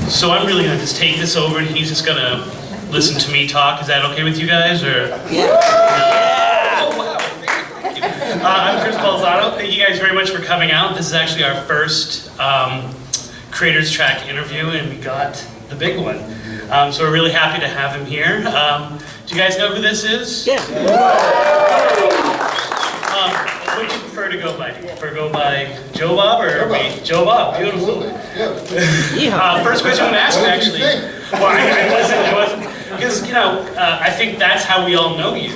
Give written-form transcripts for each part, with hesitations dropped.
So I'm really gonna just take this over, and he's just gonna listen to me talk. Is that okay with you guys, or? Yeah. I'm Chris Balzano. Thank you guys very much for coming out. This is actually our first Creators Track interview, and we got the big one. So we're really happy to have him here. Do you guys know who this is? Yeah. What do you prefer to go by? Do you prefer to go by Joe Bob or Joe Bob? Beautiful. Yeah. First question I'm gonna ask you, actually. Well, I wasn't. Because, you know, I think that's how we all know you.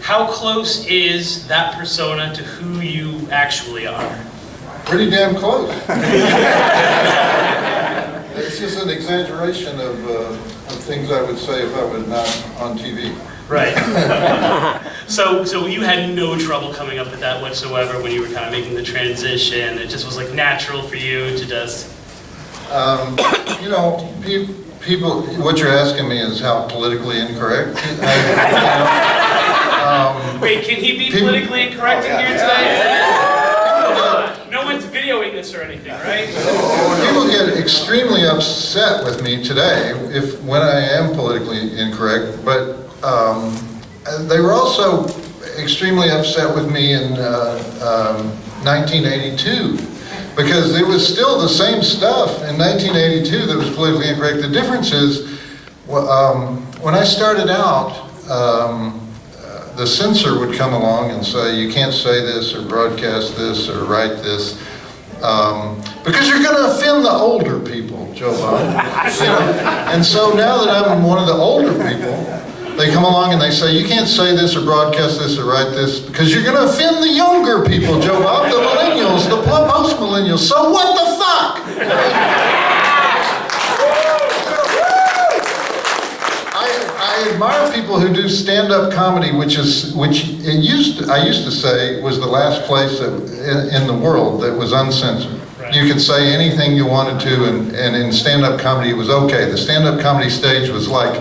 How close is that persona to who you actually are? Pretty damn close. It's just an exaggeration of things I would say if I was not on TV. Right. So you had no trouble coming up with that whatsoever when you were kind of making the transition? It just was like natural for you to just... You know, people, what you're asking me is how politically incorrect. Wait, can he be politically incorrect in here today? No one's videoing this or anything, right? People get extremely upset with me today when I am politically incorrect, but they were also extremely upset with me in 1982. Because it was still the same stuff in 1982 that was politically incorrect. The difference is, when I started out, the censor would come along and say, you can't say this or broadcast this or write this, because you're going to offend the older people, Joe Bob. You know? And so now that I'm one of the older people, they come along and they say, you can't say this or broadcast this or write this because you're going to offend the younger people, Joe Bob, the millennials, the post-millennials. So what the fuck? I admire people who do stand-up comedy, which I used to say was the last place in the world that was uncensored. Right. You could say anything you wanted to, and in stand-up comedy it was okay. The stand-up comedy stage was like,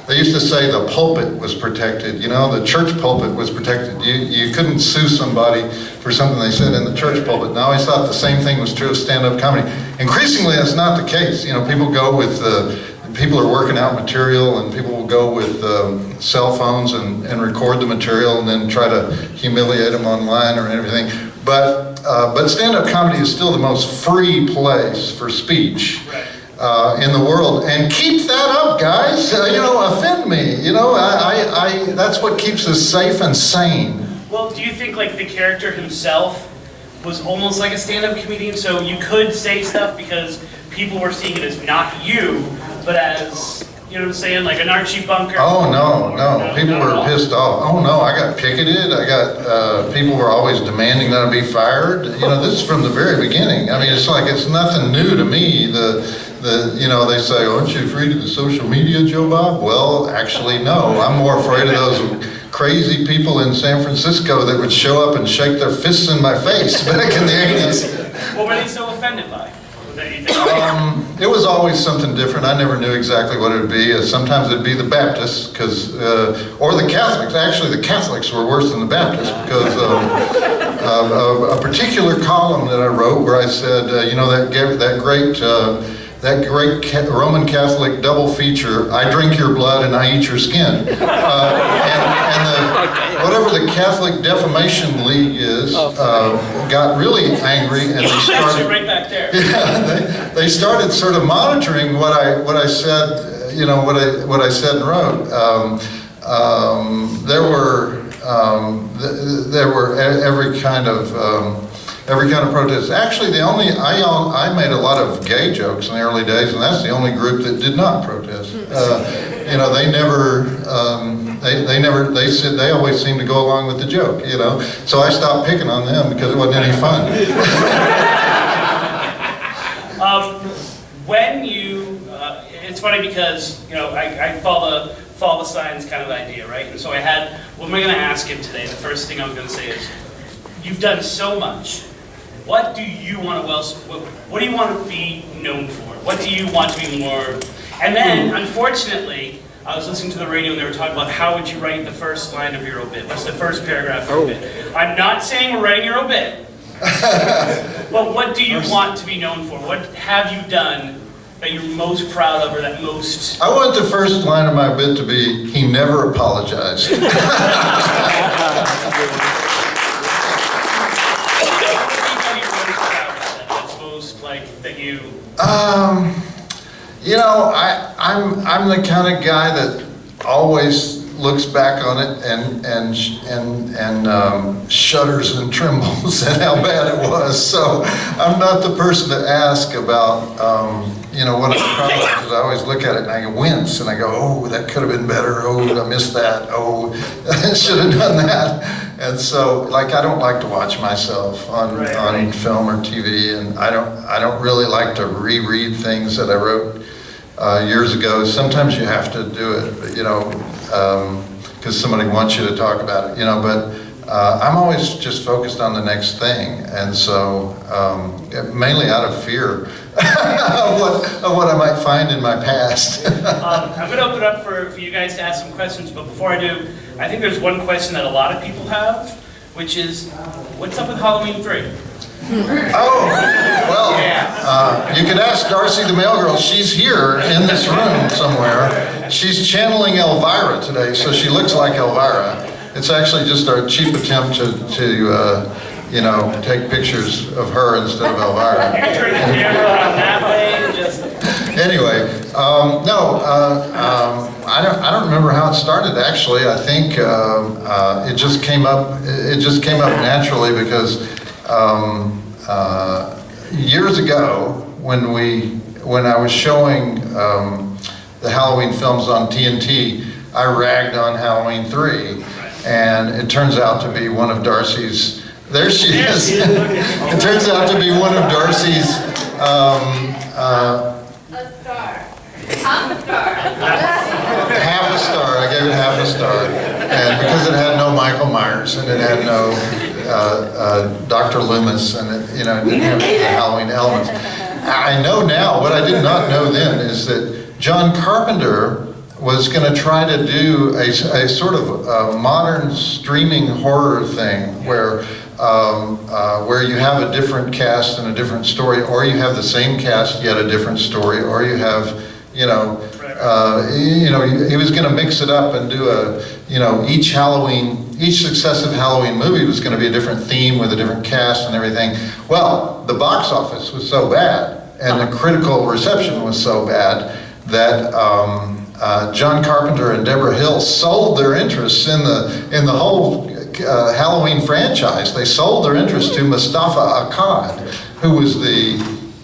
they used to say the pulpit was protected, you know, the church pulpit was protected. You couldn't sue somebody for something they said in the church pulpit. And I always thought the same thing was true of stand-up comedy. Increasingly, that's not the case. You know, people go with, people are working out material, and people will go with cell phones and record the material and then try to humiliate them online or everything. But stand-up comedy is still the most free place for speech. Right. In the world, and keep that up, guys. You know, offend me. You know, that's what keeps us safe and sane. Well, do you think like the character himself was almost like a stand-up comedian, so you could say stuff because people were seeing it as not you, but as, you know what I'm saying, like an Archie Bunker? Oh, no. People were pissed off. Oh, no, I got picketed. I got, people were always demanding that I be fired. You know, this is from the very beginning. I mean, it's like, it's nothing new to me. You know, they say, aren't you afraid of the social media, Joe Bob? Well, actually, no. I'm more afraid of those crazy people in San Francisco that would show up and shake their fists in my face back in the 80s. What were they so offended by? It was always something different. I never knew exactly what it would be. Sometimes it'd be the Baptists, or the Catholics. Actually, the Catholics were worse than the Baptists because a particular column that I wrote where I said, you know, that great Roman Catholic double feature, I drink your blood and I eat your skin. Whatever the Catholic Defamation League is, got really angry, and they started right back there. Yeah, they started sort of monitoring what I said, you know, what I said and wrote. There were every kind of protest. Actually, I made a lot of gay jokes in the early days, and that's the only group that did not protest. You know, they said they always seemed to go along with the joke, you know. So I stopped picking on them because it wasn't any fun. When you, it's funny because, you know, I follow the signs kind of idea, right? And so I had, what am I going to ask him today? The first thing I was going to say is, you've done so much. What do you want to, what do you want to be known for? What do you want to be more? And then, unfortunately, I was listening to the radio and they were talking about how would you write the first line of your obit? What's the first paragraph of your obit? I'm not saying we're writing your obit. But what do you want to be known for? What have you done that you're most proud of or that most... I want the first line of my bit to be, he never apologized. That's most like that you... You know, I'm the kind of guy that always looks back on it and shudders and trembles at how bad it was. So I'm not the person to ask about, you know, what I'm proud of, because I always look at it and I wince and I go, oh, that could have been better. Oh, I missed that. Oh, I should have done that. And so, like, I don't like to watch myself on film or TV, and I don't really like to reread things that I wrote years ago. Sometimes you have to do it, you know, because somebody wants you to talk about it, you know, but I'm always just focused on the next thing, and so mainly out of fear of what I might find in my past. I'm going to open it up for you guys to ask some questions, but before I do, I think there's one question that a lot of people have, which is, what's up with Halloween 3? Oh, well, you could ask Darcy the mail girl. She's here in this room somewhere. She's channeling Elvira today, so she looks like Elvira. It's actually just our cheap attempt to you know, take pictures of her instead of Elvira. Turn the camera around that way and just... Anyway, I don't remember how it started. Actually, I think it just came up. It just came up naturally because years ago, when I was showing the Halloween films on TNT, I ragged on Halloween 3, and it turns out to be one of Darcy's. There she is. It turns out to be one of Darcy's. A star. Half a star. Half a star. I gave it half a star, and because it had no Michael Myers and it had no Dr. Loomis, and it, you know, it didn't have the Halloween elements. I know now. What I did not know then is that John Carpenter was going to try to do a sort of modern streaming horror thing where you have a different cast and a different story, or you have the same cast yet a different story, or you have, you know, he was going to mix it up and do a, you know, each successive Halloween movie was going to be a different theme with a different cast and everything. Well, the box office was so bad and the critical reception was so bad that John Carpenter and Deborah Hill sold their interests in the whole Halloween franchise. They sold their interest to Mustafa Akkad, who was the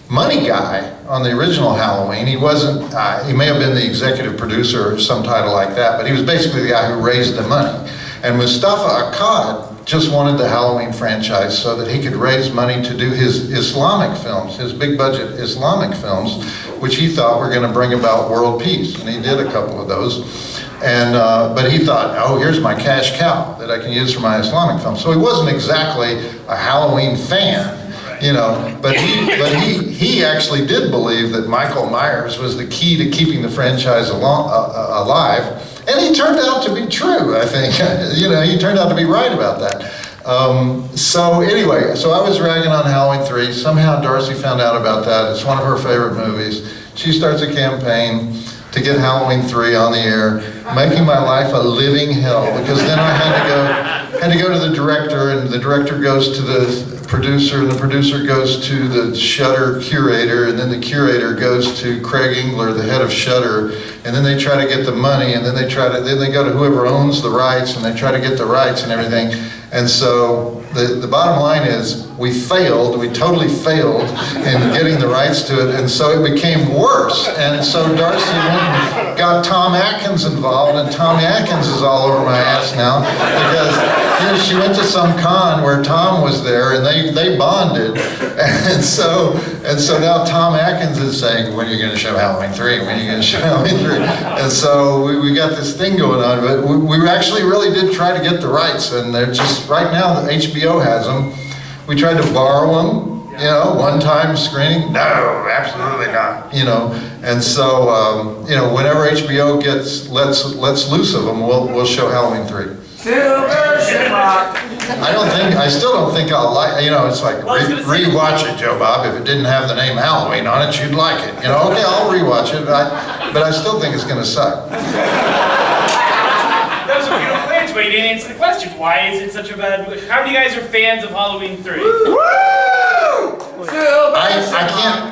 money guy on the original Halloween. He wasn't, he may have been the executive producer or some title like that, but he was basically the guy who raised the money. And Mustafa Akkad just wanted the Halloween franchise so that he could raise money to do his Islamic films, his big budget Islamic films, which he thought were going to bring about world peace. And he did a couple of those. And, but he thought, oh, here's my cash cow that I can use for my Islamic film. So he wasn't exactly a Halloween fan, you know, but he actually did believe that Michael Myers was the key to keeping the franchise alive. And he turned out to be true, I think. You know, he turned out to be right about that. So anyway, so I was ragging on Halloween 3. Somehow Darcy found out about that. It's one of her favorite movies. She starts a campaign to get Halloween 3 on the air, making my life a living hell, because then I had to go to the director, and the director goes to the producer, and the producer goes to the Shudder curator, and then the curator goes to Craig Engler, the head of Shudder, and then they try to get the money, and then they go to whoever owns the rights, and they try to get the rights and everything. And so the bottom line is we totally failed in getting the rights to it, and so it became worse. And so Darcy went and got Tom Atkins involved, and Tom Atkins is all over my ass now because, you know, she went to some con where Tom was there, and they bonded, and so now Tom Atkins is saying, when are you going to show Halloween 3? When are you going to show Halloween 3? And so we got this thing going on, but we actually really did try to get the rights, and they're just, right now, the HBO has them. We tried to borrow them, You know, one-time screening? No, absolutely not. You know, and so you know, whenever HBO lets loose of them, we'll show Halloween 3. I still don't think I'll like. You know, it's like rewatch it, Joe Bob. If it didn't have the name Halloween on it, you'd like it. You know, okay, I'll rewatch it, but I still think it's going to suck. That was a beautiful answer, but you didn't answer the question. Why is it such a bad movie? How many of you guys are fans of Halloween 3?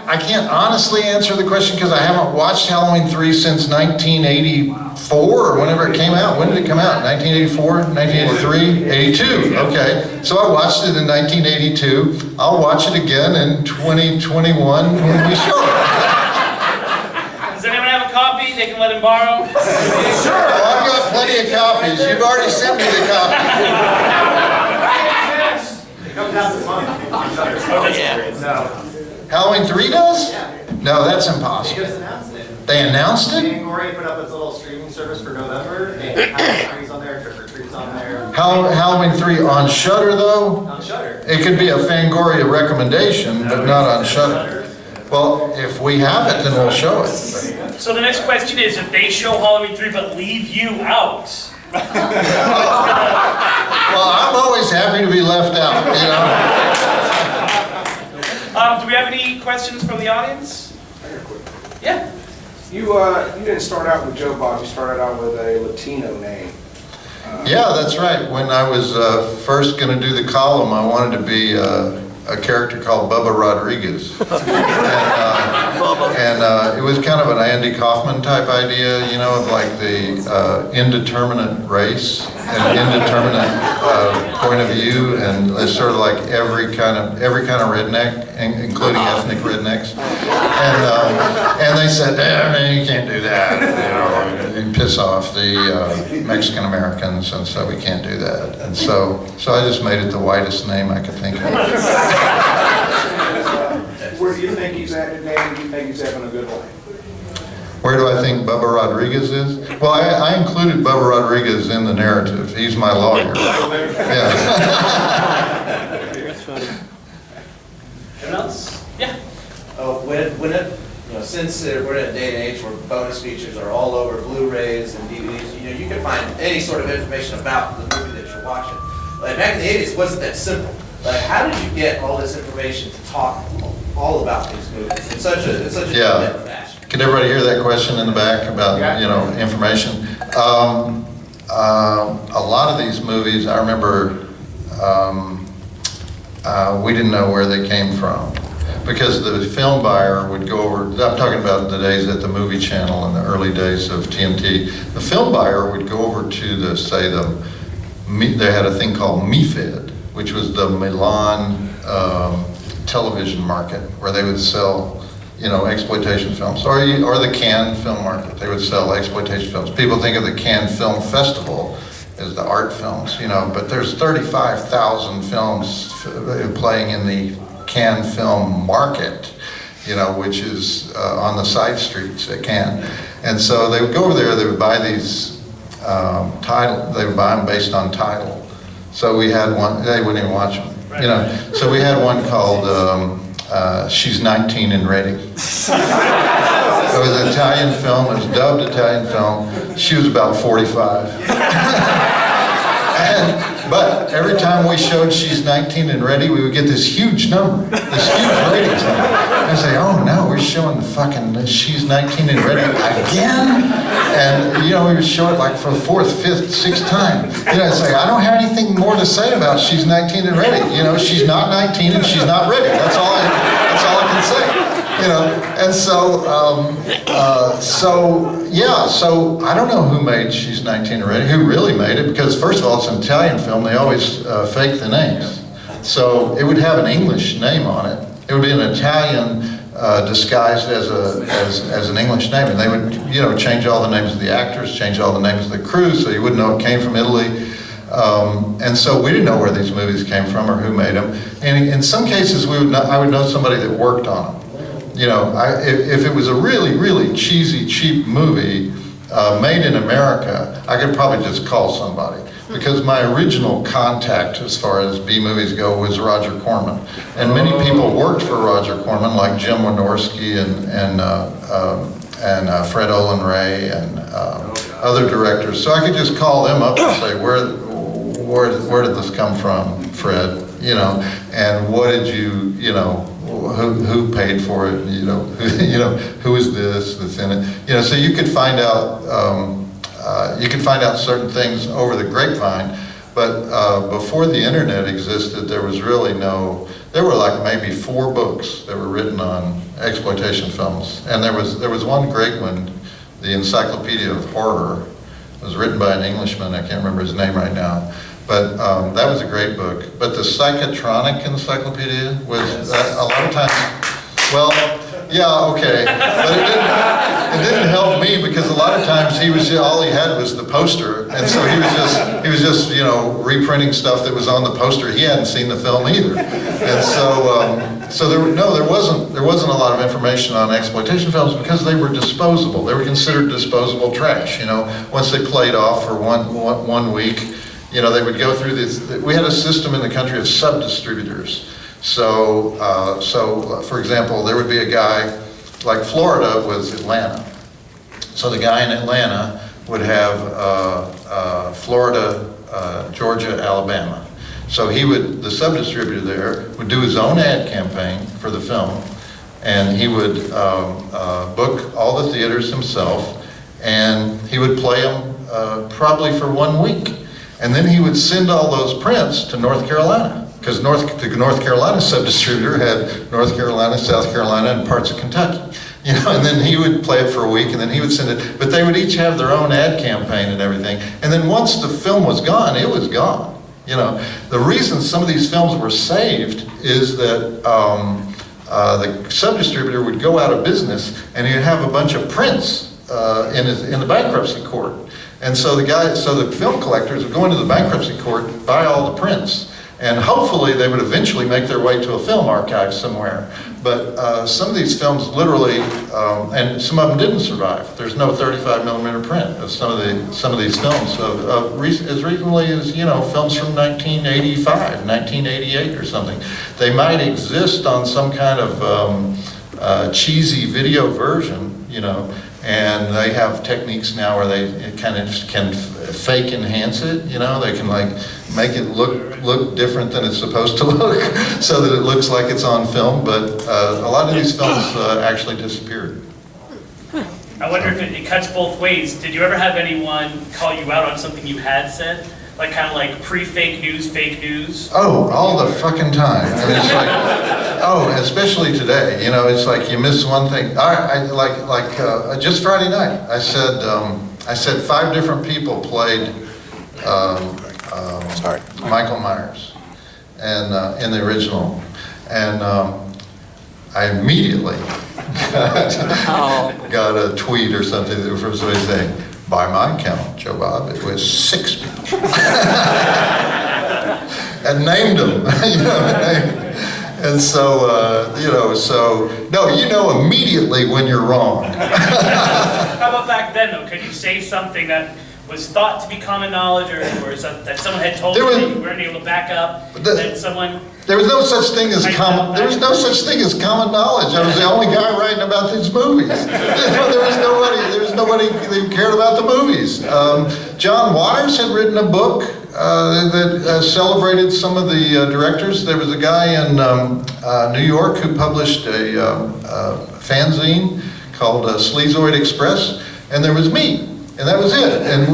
I can't honestly answer the question because I haven't watched Halloween 3 since 1984 or whenever it came out. When did it come out? 1984, 1983, 82. Okay, so I watched it in 1982. I'll watch it again in 2021 when we show it. Does anyone have a copy they can let him borrow? Sure, I've got plenty of copies. You've already sent me the copy. Halloween 3 does? No, that's impossible. They just announced it. They announced it? Fangoria put up its little streaming service for November. They have Halloween 3's on there, Trick or Treat's on there. Halloween 3 on Shudder though? On Shudder. It could be a Fangoria recommendation, but not on Shudder. Well, if we have it, then we'll show it. So the next question is, if they show Halloween 3 but leave you out, Well, I'm always happy to be left out, you know? do we have any questions from the audience? Yeah. You didn't start out with Joe Bob, you started out with a Latino name. Yeah, that's right. When I was first going to do the column, I wanted to be a character called Bubba Rodriguez. And it was kind of an Andy Kaufman type idea, you know, of like the indeterminate race and indeterminate point of view, and it's sort of like every kind of redneck, including ethnic rednecks. And they said, no, you can't do that. You know, you piss off the Mexican Americans, and so we can't do that. And so I just made it the whitest name I could think of. Where do you think he's at today, and do you think he's having a good life? Where do I think Bubba Rodriguez is? Well, I included Bubba Rodriguez in the narrative. He's my lawyer. Yeah. That's funny. Anyone else? Yeah. Since we're in a day and age where bonus features are all over Blu-rays and DVDs, you can find any sort of information about the movie that you're watching. Like back in the 80s, it wasn't that simple. Like, how did you get all this information to talk all about these movies in such a Yeah. fashion? Can everybody hear that question in the back about, you know, information? A lot of these movies, I remember we didn't know where they came from. Because the film buyer would go over, I'm talking about the days at the movie channel in the early days of TNT, the film buyer would go over to they had a thing called MeFed, which was the Milan television market, where they would sell, you know, exploitation films, or the Cannes film market. They would sell exploitation films. People think of the Cannes Film Festival as the art films, you know, but there's 35,000 films playing in the Cannes film market, you know, which is on the side streets at Cannes. And so they would go over there, they would buy these they would buy them based on title. So we had one, they wouldn't even watch them, you know. So we had one called She's 19 and Ready. It was an Italian film, it was dubbed Italian film. She was about 45. But every time we showed She's 19 and Ready, we would get this huge number, this huge ratings number. And I'd say, oh no, we're showing fucking She's 19 and Ready again? And you know, we would show it like for the fourth, fifth, sixth time. You know, it's like, I don't have anything more to say about She's 19 and Ready. You know, she's not 19 and she's not ready. That's all I can say. You know, and so I don't know who made She's 19 Already, who really made it, because first of all, it's an Italian film, they always fake the names. So it would have an English name on it. It would be an Italian disguised as an English name, and they would, you know, change all the names of the actors, change all the names of the crew, so you wouldn't know it came from Italy. And so we didn't know where these movies came from or who made them. And in some cases, I would know somebody that worked on them. You know, if it was a really, really cheesy, cheap movie made in America, I could probably just call somebody. because my original contact as far as B-movies go was Roger Corman. And many people worked for Roger Corman, like Jim Wynorski and Fred Olen Ray and other directors. So I could just call them up and say, where did this come from, Fred? You know, and what did you, you know, who paid for it? You know, who is this that's in it? You know, so you could find out certain things over the grapevine. But before the internet existed, there was really no. There were like maybe 4 books that were written on exploitation films, and there was one great one, the Encyclopedia of Horror. It was written by an Englishman. I can't remember his name right now. But that was a great book. But the Psychotronic Encyclopedia was a lot of times, well, yeah, okay. But it didn't help me because a lot of times all he had was the poster. And so he was just, you know, reprinting stuff that was on the poster. He hadn't seen the film either. And so there wasn't a lot of information on exploitation films because they were disposable. They were considered disposable trash, you know. Once they played off for one week, you know, they would go through this. We had a system in the country of sub-distributors. So, for example, there would be a guy, like Florida was Atlanta. So the guy in Atlanta would have Florida, Georgia, Alabama. So the sub-distributor there would do his own ad campaign for the film, and he would book all the theaters himself, and he would play them probably for 1 week. And then he would send all those prints to North Carolina, because the North Carolina sub-distributor had North Carolina, South Carolina, and parts of Kentucky. You know, and then he would play it for a week, and then he would send it. But they would each have their own ad campaign and everything. And then once the film was gone, it was gone. You know, the reason some of these films were saved is that the sub-distributor would go out of business, and he'd have a bunch of prints in the bankruptcy court. And so the film collectors would go into the bankruptcy court, buy all the prints, and hopefully they would eventually make their way to a film archive somewhere. But some of these films literally, and some of them didn't survive. There's no 35mm print of some of these films as recently as, you know, films from 1985, 1988 or something. They might exist on some kind of cheesy video version, you know. And they have techniques now where they kind of can fake enhance it, you know, they can like make it look different than it's supposed to look so that it looks like it's on film, but a lot of these films actually disappeared. I wonder if it cuts both ways. Did you ever have anyone call you out on something you had said? Like kind of like pre-fake news, fake news? Oh, all the fucking time. I mean, it's like, oh, especially today. You know, it's like you miss one thing. Just Friday night, I said 5 different people played Michael Myers, and in the original, and I immediately got a tweet or something from somebody saying, by my count, Joe Bob, it was 6 people. And named them, you know, and so, you know, no, you know immediately when you're wrong. How about back then, though? Could you say something that was thought to be common knowledge, or that someone had told you you weren't able to back up, then someone... There was no such thing as common knowledge. I was the only guy writing about these movies. There was nobody that cared about the movies. John Waters had written a book that celebrated some of the directors. There was a guy in New York who published a fanzine called Sleazoid Express, and there was me. And that was it. And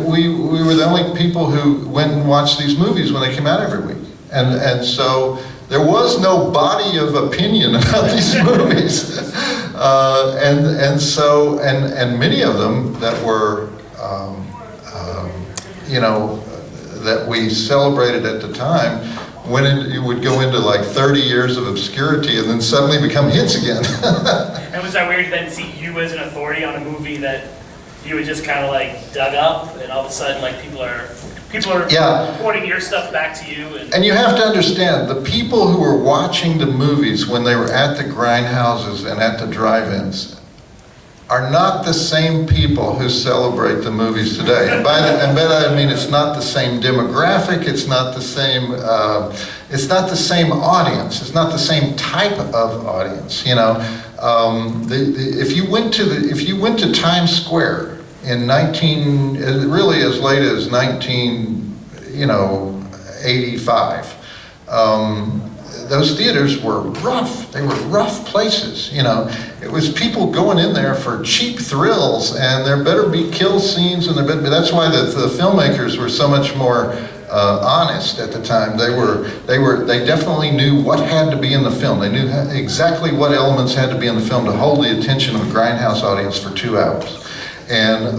we were the only people who went and watched these movies when they came out every week. And so there was no body of opinion about these movies. And many of them that were, you know, that we celebrated at the time, you would go into like 30 years of obscurity and then suddenly become hits again. And was that weird to then see you as an authority on a movie that you had just kind of like dug up, and all of a sudden like people are reporting your stuff back to you? And you have to understand, the people who were watching the movies when they were at the grindhouses and at the drive-ins, are not the same people who celebrate the movies today. And by that I mean it's not the same demographic, it's not the same audience, it's not the same type of audience, you know. If you went to Times Square in really as late as 1985, those theaters were rough. They were rough places, you know. It was people going in there for cheap thrills, and there better be kill scenes, and that's why the filmmakers were so much more honest at the time. They definitely knew what had to be in the film. They knew exactly what elements had to be in the film to hold the attention of a grindhouse audience for 2 hours. And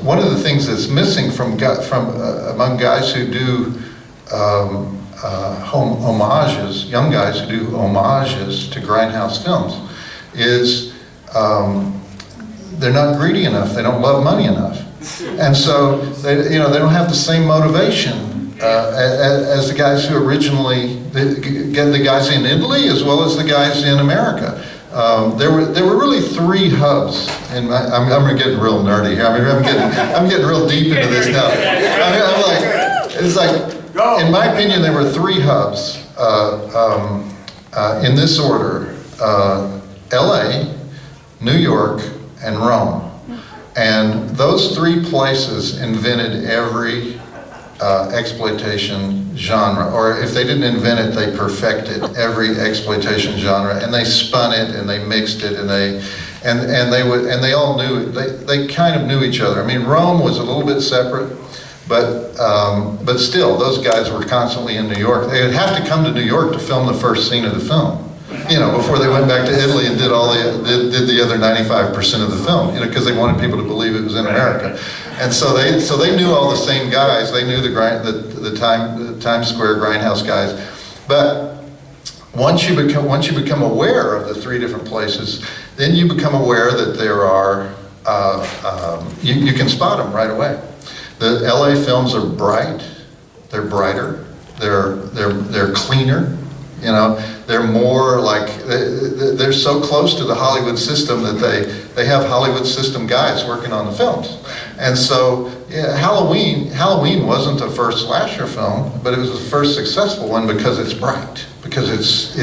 one of the things that's missing from among guys who do homages, young guys who do homages to grindhouse films, is they're not greedy enough. They don't love money enough, and so they don't have the same motivation as the guys who originally the guys in Italy as well as the guys in America. There were really 3 hubs, and I'm getting real nerdy here. I mean, I'm getting real deep into this now. It's like. In my opinion, there were 3 hubs in this order: LA, New York, and Rome. And those 3 places invented every exploitation genre, or if they didn't invent it, they perfected every exploitation genre, and they spun it and they mixed it, and they all knew it. They kind of knew each other. I mean, Rome was a little bit separate. But still, those guys were constantly in New York. They would have to come to New York to film the first scene of the film, you know, before they went back to Italy and did the other 95% of the film, you know, because they wanted people to believe it was in America. And so they knew all the same guys. They knew the Times Square grindhouse guys. But once you become aware of the 3 different places, then you become aware that there are you can spot them right away. The LA films are bright, they're brighter, they're cleaner, you know, they're more like, they're so close to the Hollywood system that they have Hollywood system guys working on the films. And so, yeah, Halloween wasn't the first slasher film, but it was the first successful one because it's bright, because it's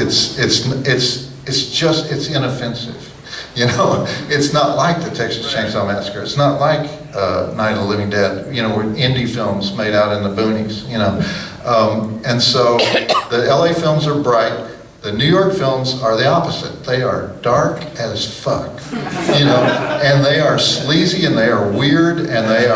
inoffensive. You know, it's not like the Texas Chainsaw Massacre. It's not like Night of the Living Dead, you know, indie films made out in the boonies, you know. And so the LA films are bright. The New York films are the opposite. They are dark as fuck, you know, and they are sleazy and they are weird and they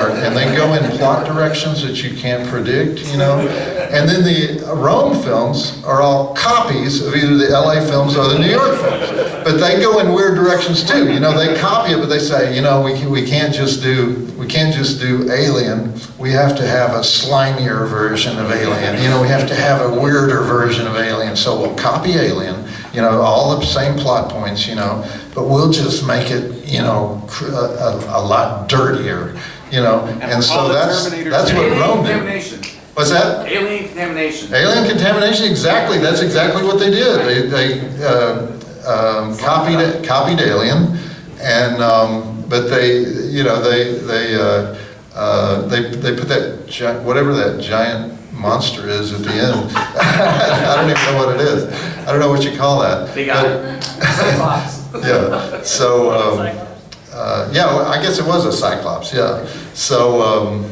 go in plot directions that you can't predict, you know. And then the Rome films are all copies of either the LA films or the New York films, but they go in weird directions too. You know, they copy it, but they say, you know, we can't just do Alien. We have to have a slimier version of Alien. You know, we have to have a weirder version of Alien. So we'll copy Alien, you know, all the same plot points, you know, but we'll just make it, you know, a lot dirtier, you know. And so that's what Rome did. What's that? Alien contamination. Alien contamination, exactly. That's exactly what they did. They copied Alien, and but they put that whatever that giant monster is at the end. I don't even know what it is. I don't know what you call that. They got it. Cyclops. Yeah. So yeah, well, I guess it was a Cyclops. Yeah. So.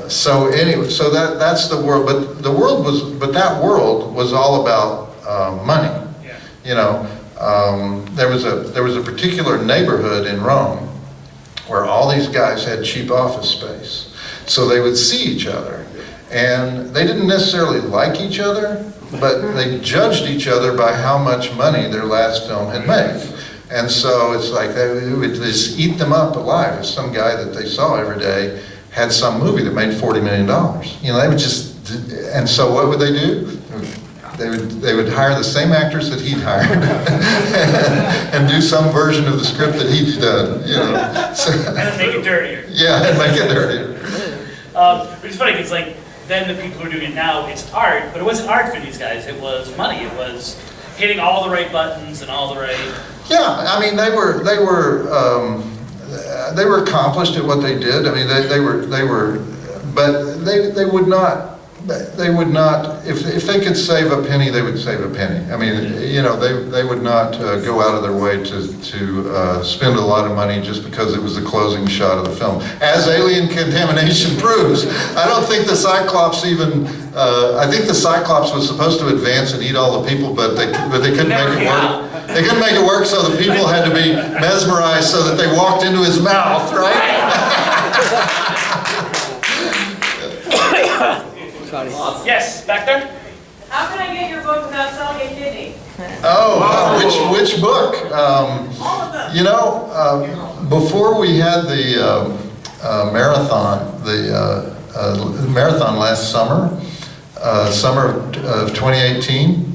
So anyway, so that's the world, but that world was all about money. Yeah. You know, there was a particular neighborhood in Rome where all these guys had cheap office space, so they would see each other, and they didn't necessarily like each other, but they judged each other by how much money their last film had made. And so it's like they would just eat them up alive. If some guy that they saw every day had some movie that made $40 million. You know, they would just, and so what would they do? They would hire the same actors that he'd hired and do some version of the script that he'd done, you know. So, And then make it dirtier. yeah, and make it dirtier. Which is funny, because like, then the people who are doing it now, it's art, but it wasn't art for these guys, it was money. It was hitting all the right buttons and all the right Yeah, I mean, they were accomplished at what they did. I mean, but they would not, if they could save a penny, they would save a penny. I mean, you know, they would not go out of their way to spend a lot of money just because it was the closing shot of the film. As Alien Contamination proves, I don't think the Cyclops even, I think the Cyclops was supposed to advance and eat all the people, but they couldn't make it work. They couldn't make it work, so the people had to be mesmerized so that they walked into his mouth, right? Yes, back there? How can I get your book without selling a kidney? Oh, which book? All of them. You know, before we had the marathon, the marathon last summer, summer of 2018,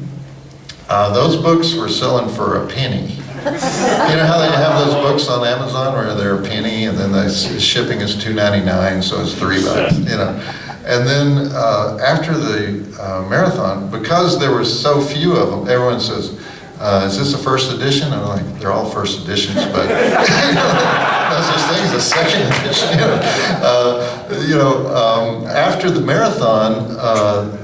those books were selling for a penny. You know how they have those books on Amazon where they're a penny and then the shipping is $2.99, so it's $3, you know. And then after the marathon, because there were so few of them, everyone says, is this a first edition? And I'm like, they're all first editions, but no such thing as a second edition. After the marathon,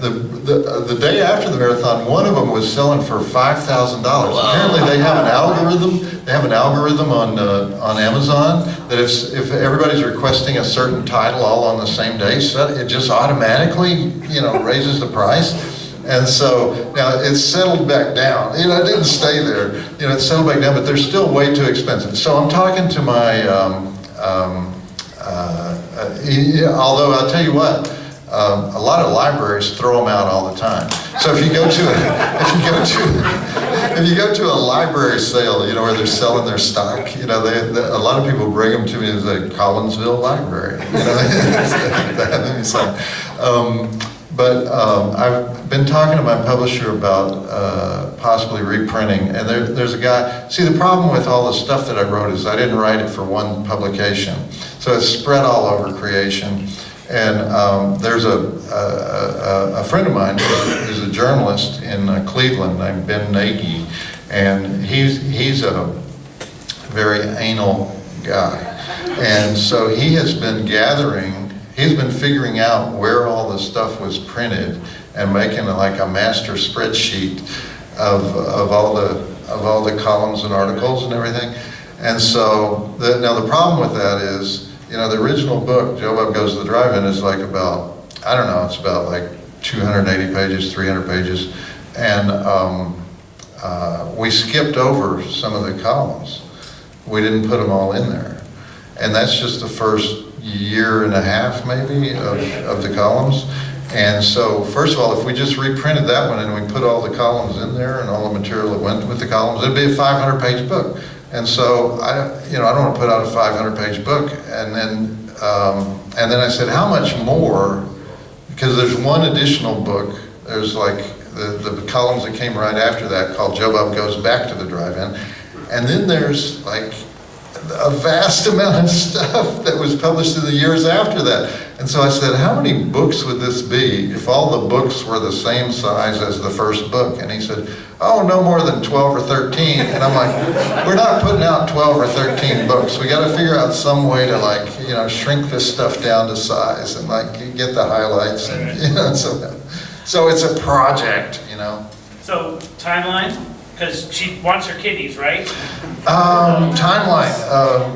the day after the marathon, one of them was selling for $5,000. Apparently, they have an algorithm. They have an algorithm on Amazon that if everybody's requesting a certain title all on the same day, so it just automatically, raises the price. And so now it's settled back down. It didn't stay there. It settled back down, but they're still way too expensive. So I'm talking to my, although I'll tell you what, a lot of libraries throw them out all the time. So if you go to a library sale, where they're selling their stock, a lot of people bring them to me as a Collinsville library. But I've been talking to my publisher about possibly reprinting, and there's a guy. See, the problem with all the stuff that I wrote is I didn't write it for one publication, so it's spread all over creation. And there's a friend of mine who's a journalist in Cleveland named Ben Nagy, and he's a very anal guy, and so he has been he's been figuring out where all the stuff was printed and making like a master spreadsheet of all the columns and articles and everything. And so now the problem with that is, the original book, Joe Bob Goes to the Drive-In, is like about, I don't know, it's about like 280 pages, 300 pages. And we skipped over some of the columns. We didn't put them all in there. And that's just the first year and a half, maybe, of the columns. And so, first of all, if we just reprinted that one and we put all the columns in there and all the material that went with the columns, it'd be a 500-page book. And so, I don't want to put out a 500-page book. And then I said, how much more? Because there's one additional book. There's like the columns that came right after that called Joe Bob Goes Back to the Drive-In. And then there's like a vast amount of stuff that was published in the years after that. And so I said, how many books would this be if all the books were the same size as the first book? And he said, oh, no more than 12 or 13. And I'm like, we're not putting out 12 or 13 books. We got to figure out some way to shrink this stuff down to size and get the highlights. And, so it's a project, So timeline, because she wants her kidneys, right? Timeline,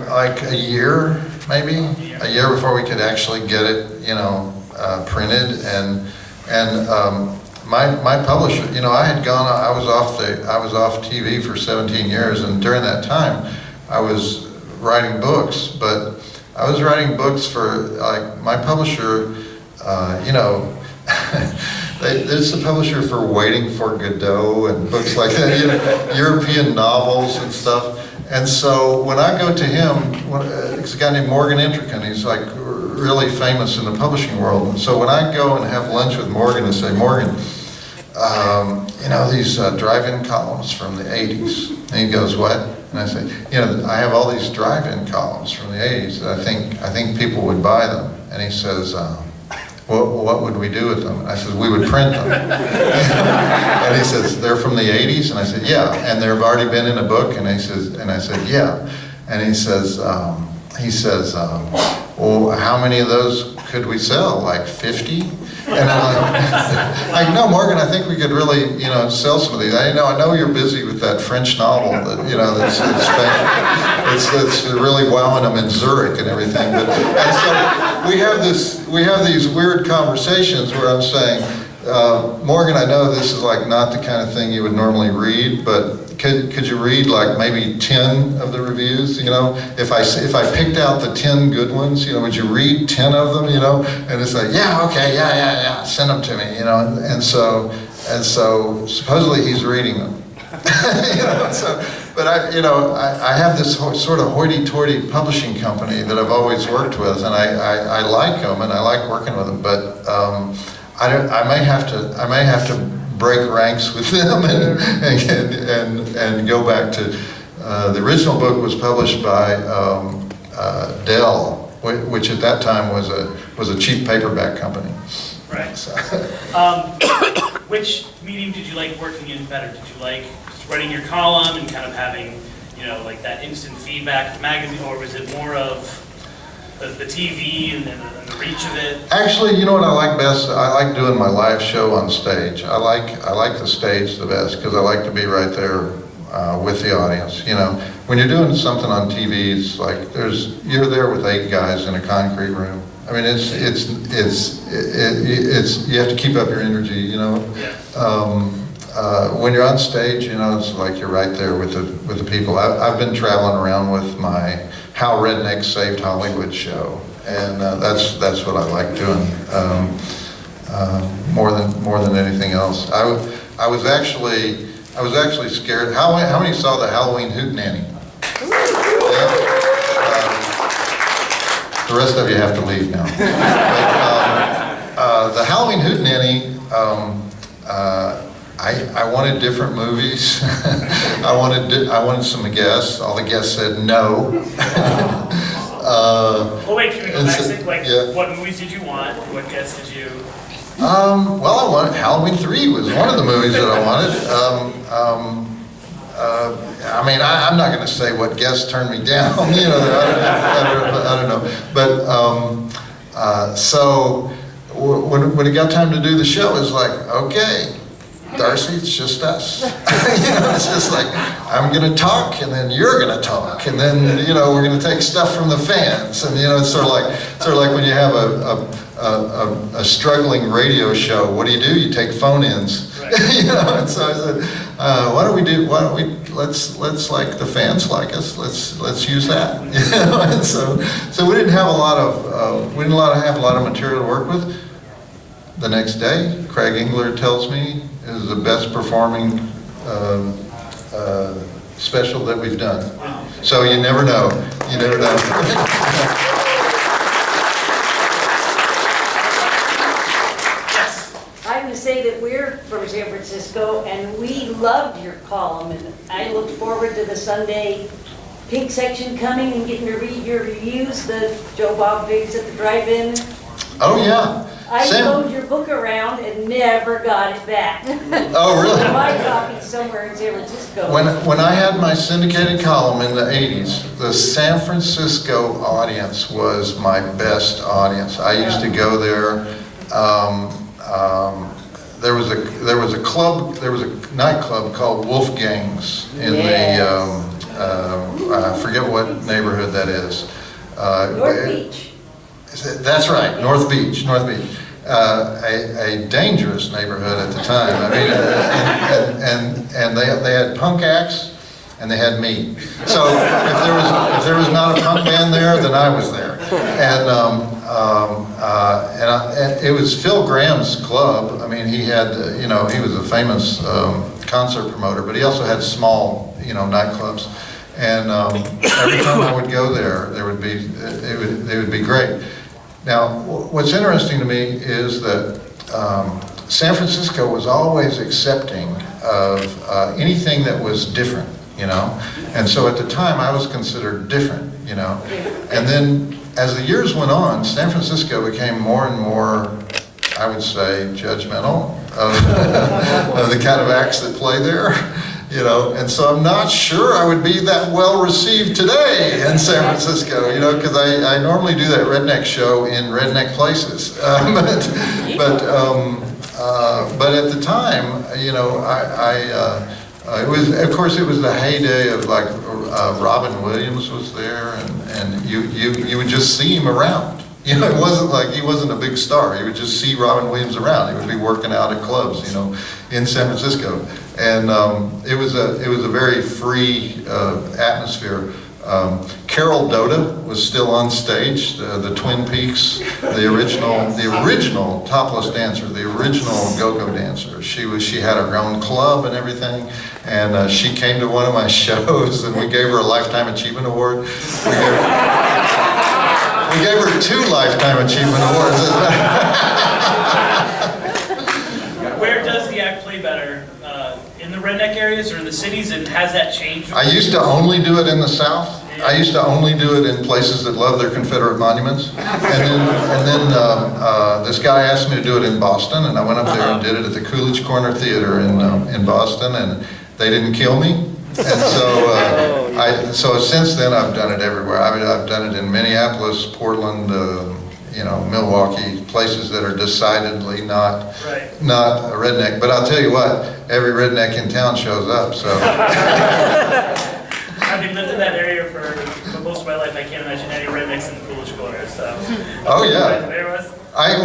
like a year, maybe a year before we could actually get it, printed. And my publisher, I was off TV for 17 years, and during that time, I was writing books. But I was writing books for my publisher, There's a publisher for Waiting for Godot and books like that, European novels and stuff. And so when I go to him, it's a guy named Morgan Intrican. He's really famous in the publishing world. And so when I go and have lunch with Morgan and say, Morgan, these drive-in columns from the 80s. And he goes, what? And I say, I have all these drive-in columns from the 80s that I think people would buy them. And he says, what would we do with them? I said, we would print them. And he says, they're from the 80s? And I said, yeah. And they've already been in a book? And I said, yeah. And he says, well, how many of those could we sell? Like 50? And I'm like, no, Morgan, I think we could really, sell some of these. I know you're busy with that French novel that, it's really wowing them in Zurich and everything. And so we have these weird conversations where I'm saying, Morgan, I know this is like not the kind of thing you would normally read, but could you read like maybe 10 of the reviews? If I picked out the 10 good ones, would you read 10 of them? And it's like, yeah, okay, yeah, send them to me. And so supposedly he's reading them. But I have this sort of hoity-toity publishing company that I've always worked with, and I like them and I like working with them, but I may have to break ranks with them and go back to the original book was published by Dell, which at that time was a cheap paperback company. Right. So. Which medium did you like working in better? Did you like writing your column and kind of having, like that instant feedback of the magazine, or was it more of the TV and the reach of it? Actually, you know what I like best? I like doing my live show on stage. I like the stage the best because I like to be right there with the audience. When you're doing something on TV, it's like you're there with 8 guys in a concrete room. I mean, it's you have to keep up your energy. Yeah. When you're on stage, it's like you're right there with the people. I've been traveling around with my How Rednecks Saved Hollywood show, and that's what I like doing more than anything else. I was actually scared. How many saw the Halloween Hootenanny? Yeah. The rest of you have to leave now. But, the Halloween Hootenanny. I wanted different movies. I wanted some guests. All the guests said no. Well, wait, can we go back to yeah. What movies did you want? What guests did you? Well, I wanted Halloween 3 was one of the movies that I wanted. I mean, I'm not going to say what guests turned me down. I don't know. But so when it got time to do the show, it was like, okay. Darcy, it's just us. It's just like, I'm going to talk, and then you're going to talk, and then, we're going to take stuff from the fans. And, it's sort of like when you have a struggling radio show, what do? You take phone-ins. Right. And so I said, why don't we, let's like the fans like us, let's use that. And so we didn't have a lot of material to work with. The next day, Craig Engler tells me, is the best performing special that we've done. So you never know. You never know. I would say that we're from San Francisco, and we loved your column, and I looked forward to the Sunday Pink section coming and getting to read your reviews, the Joe Bob Biggs at the drive-in. Oh yeah. I loaned your book around and never got it back. Oh, really? My copy's somewhere in San Francisco. When I had my syndicated column in the 80s, the San Francisco audience was my best audience. I used to go there. There was a club, there was a nightclub called Wolfgang's in I forget what neighborhood that is. North Beach. That's right, North Beach. A dangerous neighborhood at the time. I mean, and they had punk acts and they had me. So if there was not a punk band there, then I was there. And it was Phil Graham's club. I mean, he had he was a famous concert promoter, but he also had small nightclubs. And every time I would go there, they would be great. Now, what's interesting to me is that San Francisco was always accepting of anything that was different, and so at the time I was considered different, and then as the years went on, San Francisco became more and more, I would say, judgmental of the kind of acts that play there. And so I'm not sure I would be that well received today in San Francisco, because I normally do that redneck show in redneck places. But at the time, it was, of course, it was the heyday of like Robin Williams was there, and you would just see him around. It wasn't like he wasn't a big star. You would just see Robin Williams around. He would be working out at clubs, in San Francisco, and it was a very free atmosphere. Carol Doda was still on stage, the Twin Peaks, the original topless dancer, the original go-go dancer. She had her own club and everything, and she came to one of my shows, and we gave her a Lifetime Achievement Award. We gave her 2 Lifetime Achievement Awards. Where does the act play better? In the redneck areas or in the cities, and has that changed? I used to only do it in the South. I used to only do it in places that love their Confederate monuments. And then this guy asked me to do it in Boston, and I went up there and did it at the Coolidge Corner Theater in Boston, and they didn't kill me. And so since then I've done it everywhere. I mean, I've done it in Minneapolis, Portland, Milwaukee, places that are decidedly not a redneck. But I'll tell you what, every redneck in town shows up. So. Having lived in that area for most of my life, I can't imagine any rednecks in the Coolidge Corner. So. Oh yeah. There was. I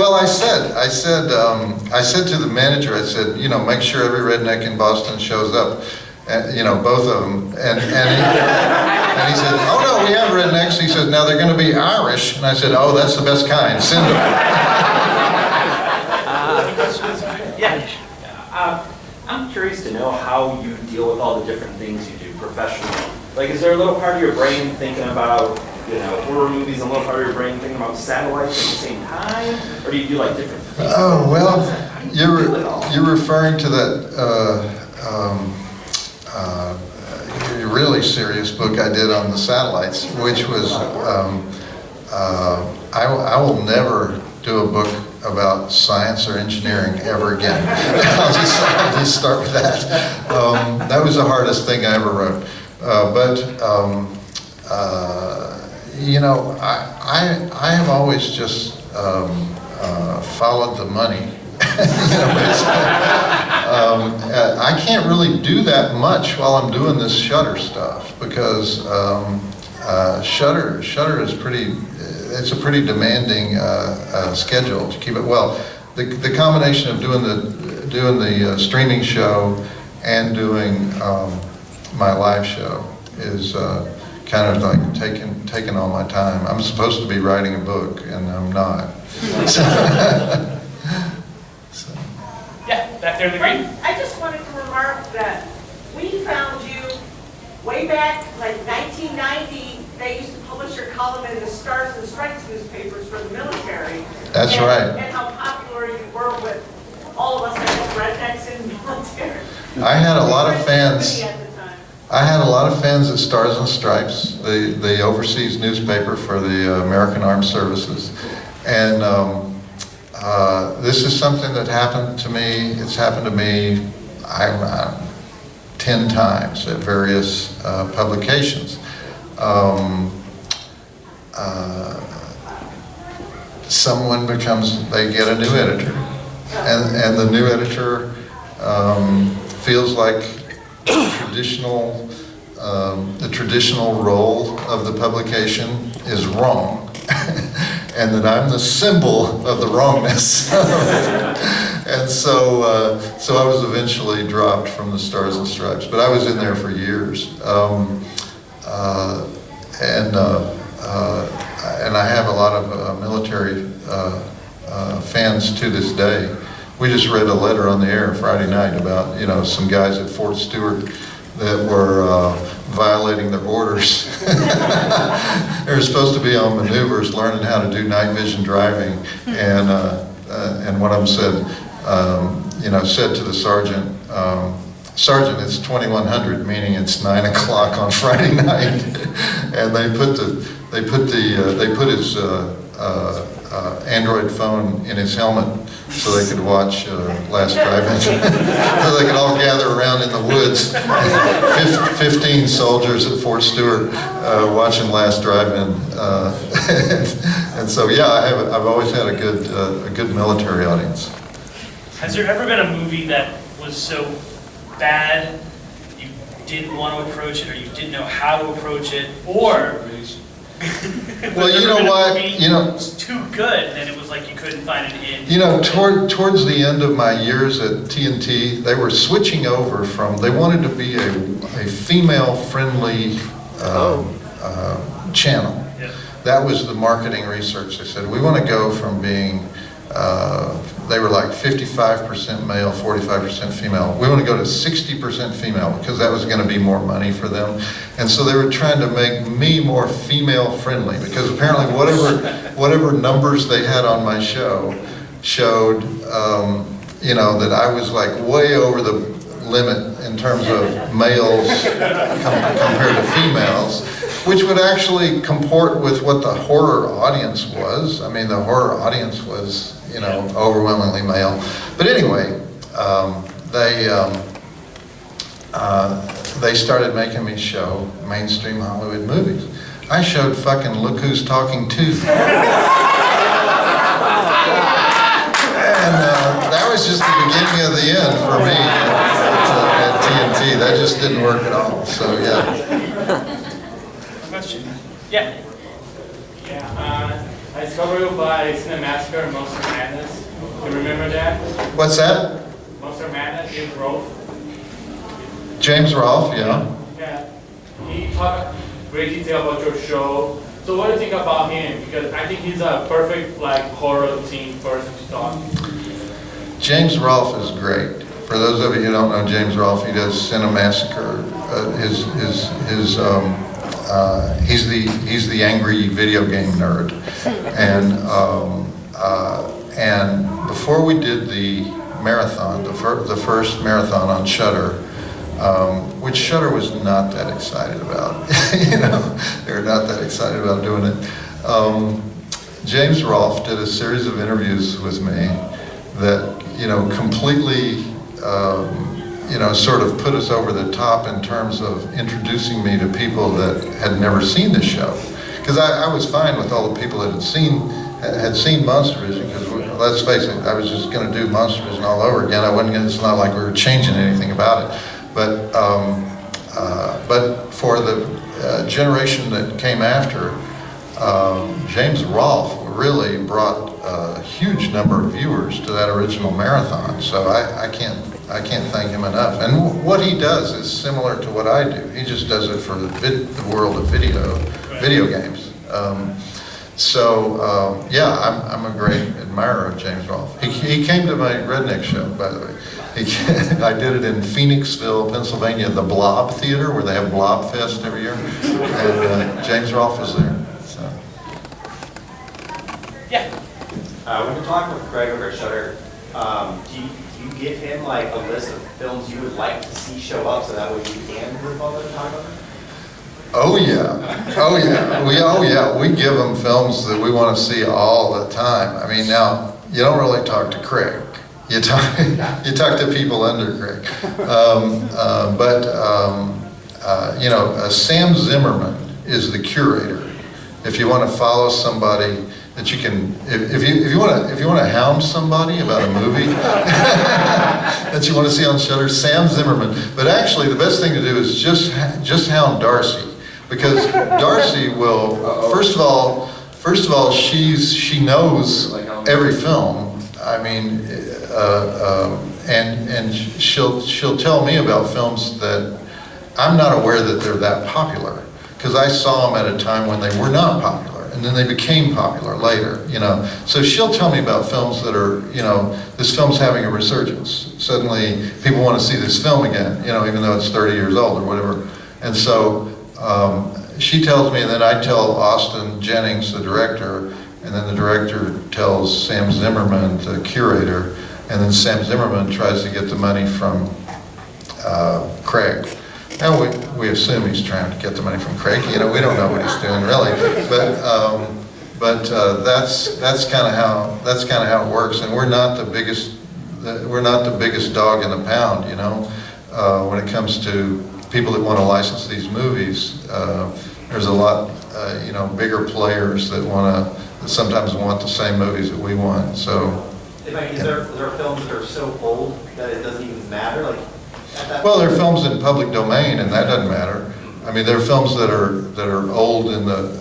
said to the manager, I said, make sure every redneck in Boston shows up. Both of them, and he said, oh no, we have rednecks. He says, now they're going to be Irish, and I said, oh, that's the best kind. Send them. I'm curious to know how you deal with all the different things you do professionally. Like, is there a little part of your brain thinking about, horror movies, and a little part of your brain thinking about satellites at the same time, or do you do like different things? Oh well, you're referring to that. Really serious book I did on the satellites, which was, I will never do a book about science or engineering ever again. I'll just start with that. That was the hardest thing I ever wrote. I have always just followed the money. I can't really do that much while I'm doing this Shudder stuff because Shudder is it's a pretty demanding schedule to keep it well. The combination of doing the streaming show and doing my live show is kind of like taking all my time. I'm supposed to be writing a book and I'm not. Yeah, back there in the green. I just wanted to remark that we found you way back, like 1990, they used to publish your column in the Stars and Stripes newspapers for the military. That's right. And how popular you were with all of us as rednecks in the military. I had a lot of fans. At the time. I had a lot of fans at Stars and Stripes, the overseas newspaper for the American Armed Services. And this is something that happened to me. It's happened to me 10 times at various publications. Someone they get a new editor, and the new editor feels like the traditional role of the publication is wrong. And that I'm the symbol of the wrongness. And so I was eventually dropped from the Stars and Stripes, but I was in there for years. And I have a lot of military fans to this day. We just read a letter on the air Friday night about some guys at Fort Stewart that were violating their orders. They were supposed to be on maneuvers, learning how to do night vision driving, and one of them said, said to the sergeant, "Sergeant, it's 2100, meaning it's 9 o'clock on Friday night," and they put his Android phone in his helmet so they could watch Last Drive-In. So they could all gather around in the woods, 15 soldiers at Fort Stewart watching Last Drive-In. And so, yeah, I've always had a good military audience. Has there ever been a movie that was so bad you didn't want to approach it, or you didn't know how to approach it, or Well, you know what, it was too good and it was like you couldn't find an in? Towards the end of my years at TNT, they were switching over from, they wanted to be a female-friendly channel. Yeah. That was the marketing research. They said, we want to go from being, they were like 55% male, 45% female. We want to go to 60% female because that was going to be more money for them. And so they were trying to make me more female friendly because apparently whatever numbers they had on my show showed, that I was like way over the limit in terms of males compared to females, which would actually comport with what the horror audience was. I mean, the horror audience was, overwhelmingly male. But anyway, they started making me show mainstream Hollywood movies. I showed fucking Look Who's Talking To. And that was just the beginning of the end for me at TNT. That just didn't work at all. So, yeah. Question? Yeah. Yeah, I discovered you by Cinemassacre and Monster Madness. Do you remember that? What's that? Monster Madness, James Rolfe. James Rolfe, yeah. Yeah. He talked great detail about your show. So what do you think about him? Because I think he's a perfect horror scene person to talk. James Rolfe is great. For those of you who don't know James Rolfe, he does Cinemassacre. He's the angry video game nerd, and before we did the marathon, the first marathon on Shudder, which Shudder was not that excited about, they were not that excited about doing it. James Rolfe did a series of interviews with me that completely. Sort of put us over the top in terms of introducing me to people that had never seen the show. Because I was fine with all the people that had seen Monster Vision, because let's face it, I was just going to do Monster Vision all over again. It's not like we were changing anything about it. But for the generation that came after, James Rolfe really brought a huge number of viewers to that original marathon. So I can't thank him enough. And what he does is similar to what I do. He just does it for the world of video games. Yeah, I'm a great admirer of James Rolfe. He came to my Redneck show, by the way. I did it in Phoenixville, Pennsylvania, the Blob Theater, where they have Blob Fest every year. And James Rolfe was there. So. Yeah. When you're talking with Craig over at Shudder, do you give him a list of films you would like to see show up so that way you can group all the time on them? Oh yeah. We give them films that we want to see all the time. I mean, now you don't really talk to Craig. You talk to people under Craig. Sam Zimmerman is the curator. If you want to follow somebody that you can, if you want to hound somebody about a movie that you want to see on Shudder, Sam Zimmerman. But actually, the best thing to do is just hound Darcy, because Darcy will first of all she knows every film. I mean, and she'll tell me about films that I'm not aware that they're that popular, because I saw them at a time when they were not popular. And then they became popular later, So she'll tell me about films that are, this film's having a resurgence. Suddenly, people want to see this film again, even though it's 30 years old or whatever. And so she tells me, and then I tell Austin Jennings, the director, and then the director tells Sam Zimmerman, the curator, and then Sam Zimmerman tries to get the money from Craig. And we assume he's trying to get the money from Craig. We don't know what he's doing really, But that's kind of how it works. And we're not the biggest dog in the pound, you know, when it comes to people that want to license these movies. There's a lot, you know, bigger players that sometimes want the same movies that we want. So. Is there films that are so old that it doesn't even matter? Like, well, there are films in public domain, and that doesn't matter. I mean, there are films that are old in the,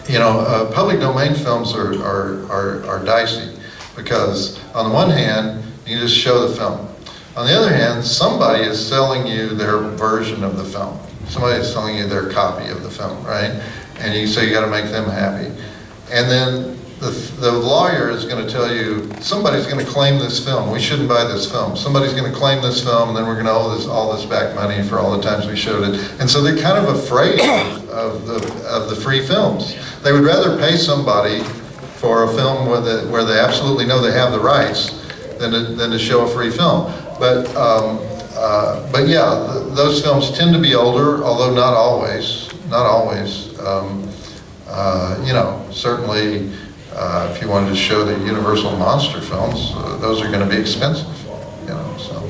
you know, public domain films are dicey because on the one hand, you just show the film. On the other hand, somebody is selling you their version of the film. Somebody is selling you their copy of the film, right? And so you got to make them happy. And then the lawyer is going to tell you, somebody's going to claim this film. We shouldn't buy this film. Somebody's going to claim this film, and then we're going to owe all this back money for all the times we showed it. And so they're kind of afraid of the free films. They would rather pay somebody for a film where they absolutely know they have the rights than to show a free film. But yeah, those films tend to be older, although not always. Not always. You know, certainly. If you wanted to show the Universal monster films, those are going to be expensive, you know. So,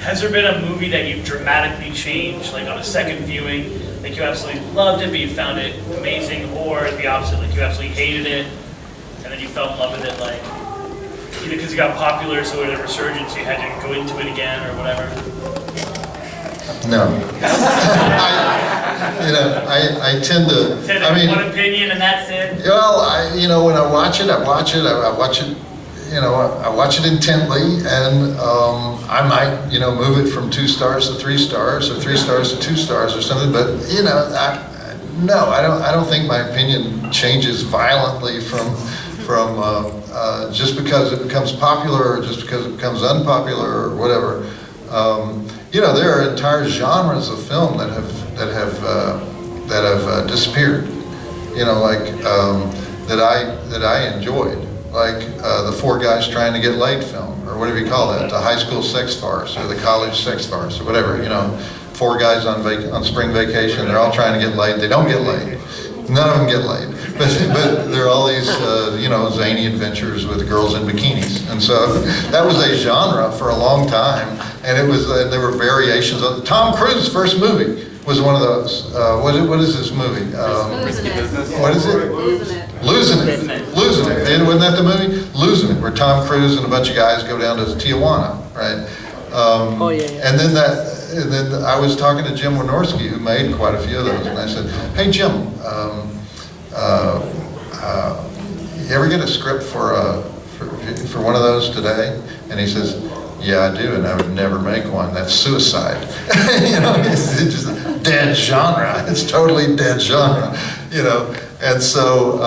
has there been a movie that you've dramatically changed, like on a second viewing, like you absolutely loved it, but you found it amazing, or the opposite, like you absolutely hated it, and then you fell in love with it, like either because it got popular, so in a resurgence, you had to go into it again, or whatever? No. I tend to. I mean, one opinion and that's it. Well, you know, when I watch it, you know, I watch it intently, and I might, you know, move it from 2 stars to 3 stars, or 3 stars to 2 stars, or something. But you know, no, I don't think my opinion changes violently from just because it becomes popular, or just because it becomes unpopular, or whatever. You know, there are entire genres of film that have disappeared. You know, like that I enjoyed, like the 4 Guys Trying to Get Laid film, or whatever you call that, the high school sex farce, or the college sex farce, or whatever. You know, 4 guys on spring vacation, they're all trying to get laid. They don't get laid. None of them get laid. But there are all these, you know, zany adventures with girls in bikinis. And so that was a genre for a long time. And it was, there were variations of Tom Cruise's first movie was one of those. What is this movie? Losing It. What is it? Losing It. Losing It. Losing It. And wasn't that the movie? Losing It, where Tom Cruise and a bunch of guys go down to Tijuana, right? And then I was talking to Jim Wynorski, who made quite a few of those, and I said, "Hey Jim, you ever get a script for one of those today?" And he says, "Yeah, I do, and I would never make one. That's suicide." You know, it's just a dead genre. It's totally dead genre, you know. And so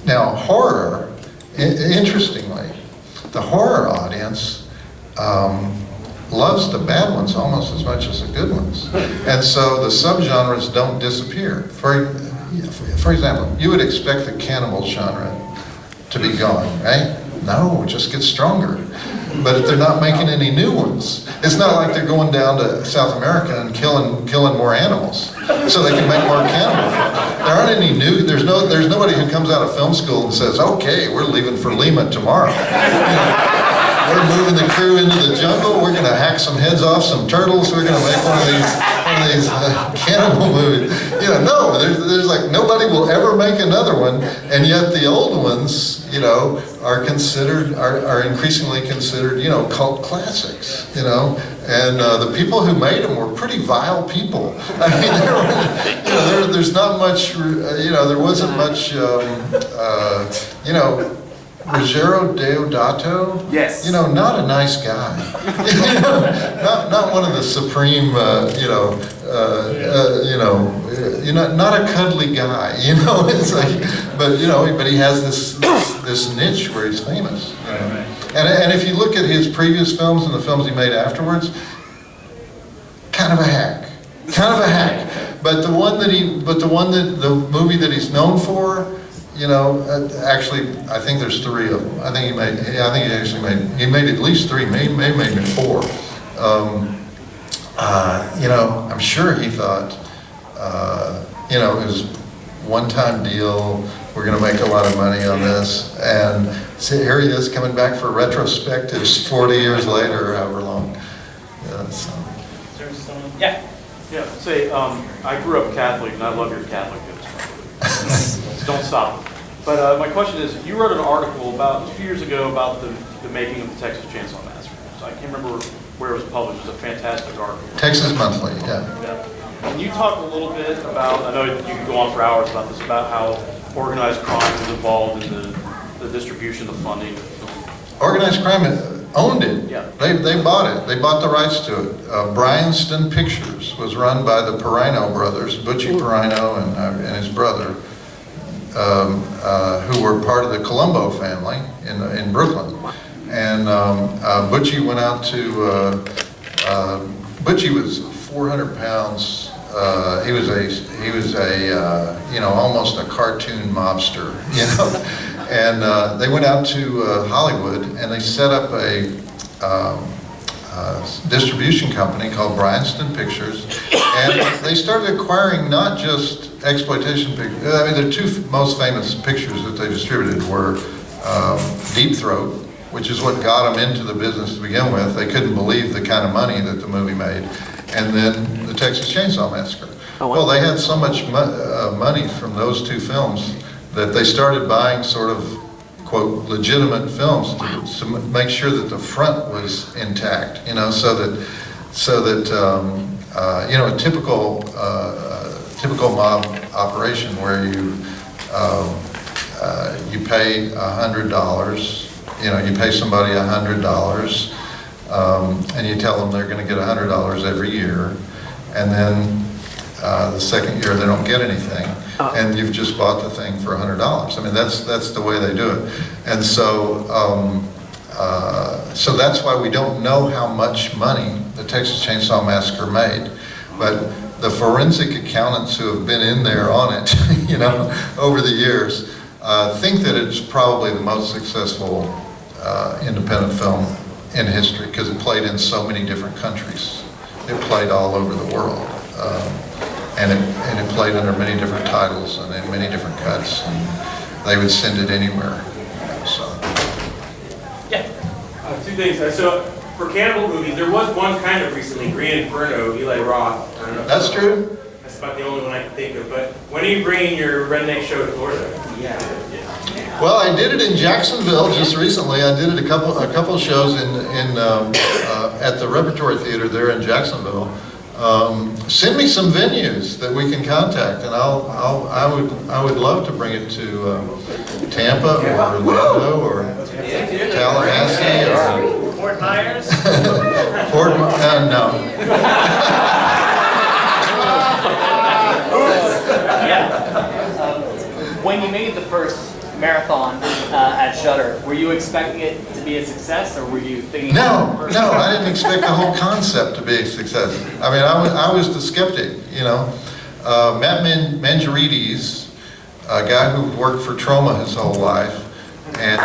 now horror, interestingly, the horror audience loves the bad ones almost as much as the good ones. And so the subgenres don't disappear. For example, you would expect the cannibal genre to be gone, right? No, it just gets stronger. But they're not making any new ones. It's not like they're going down to South America and killing more animals so they can make more cannibal films. There aren't any new, there's nobody who comes out of film school and says, "Okay, we're leaving for Lima tomorrow. You know, we're moving the crew into the jungle. We're going to hack some heads off some turtles. We're going to make one of these cannibal movies." You know, no, there's like nobody will ever make another one, and yet the old ones, you know, are increasingly considered, you know, cult classics. You know, and the people who made them were pretty vile people. I mean, there's not much, you know, there wasn't much, you know. Ruggiero Deodato, yes, you know, not a nice guy. You know, not one of the supreme, not a cuddly guy. You know, it's like, but he has this niche where he's famous. You know? And if you look at his previous films and the films he made afterwards, kind of a hack. But the movie that he's known for. You know, actually, I think there's 3 of them. I think he made at least 3, maybe 4. You know, I'm sure he thought, you know, it was one-time deal. We're going to make a lot of money on this. And so here he is coming back for retrospectives 40 years later, however long. Yeah, so. Is there someone? Yeah. Yeah, say, I grew up Catholic, and I love your Catholic goods. Don't stop. But my question is, you wrote an article about a few years ago about the making of the Texas Chainsaw Massacre. So I can't remember where it was published. It was a fantastic article. Texas Monthly, yeah. Can you talk a little bit about, I know you could go on for hours about this, about how organized crime is involved in the distribution, the funding? Organized crime owned it. Yeah. They bought it. They bought the rights to it. Bryanston Pictures was run by the Perino brothers, Butchie Perino and his brother, who were part of the Colombo family in Brooklyn. And Butchie went out to, Butchie was 400 pounds. He was a almost a cartoon mobster, And they went out to Hollywood and they set up a distribution company called Bryanston Pictures, and they started acquiring not just exploitation pictures. I mean, the two most famous pictures that they distributed were Deep Throat, which is what got them into the business to begin with. They couldn't believe the kind of money that the movie made. And then the Texas Chainsaw Massacre. Well, they had so much money from those two films that they started buying sort of, quote, legitimate films to make sure that the front was intact, so that a typical mob operation where you pay $100, you pay somebody $100, and you tell them they're going to get $100 every year, and then the second year they don't get anything, and you've just bought the thing for $100. I mean, that's the way they do it, and so that's why we don't know how much money the Texas Chainsaw Massacre made, but the forensic accountants who have been in there on it, over the years, think that it's probably the most successful independent film in history because it played in so many different countries. It played all over the world, and it played under many different titles and in many different cuts, and they would send it anywhere. So. Yeah. Two things. So for cannibal movies, there was one kind of recently, Green Inferno, Eli Roth. I don't know. That's true. That's about the only one I can think of. But when are you bringing your redneck show to Florida? Yeah. Well, I did it in Jacksonville just recently. I did it a couple of shows at the Repertory Theater there in Jacksonville. Send me some venues that we can contact, and I would love to bring it to Tampa or Orlando or Tallahassee or Fort Myers. No. When you made the first marathon at Shudder, were you expecting it to be a success, or were you thinking? No, I didn't expect the whole concept to be a success. I mean, I was the skeptic, Matt Mangiarides, a guy who worked for Troma his whole life, and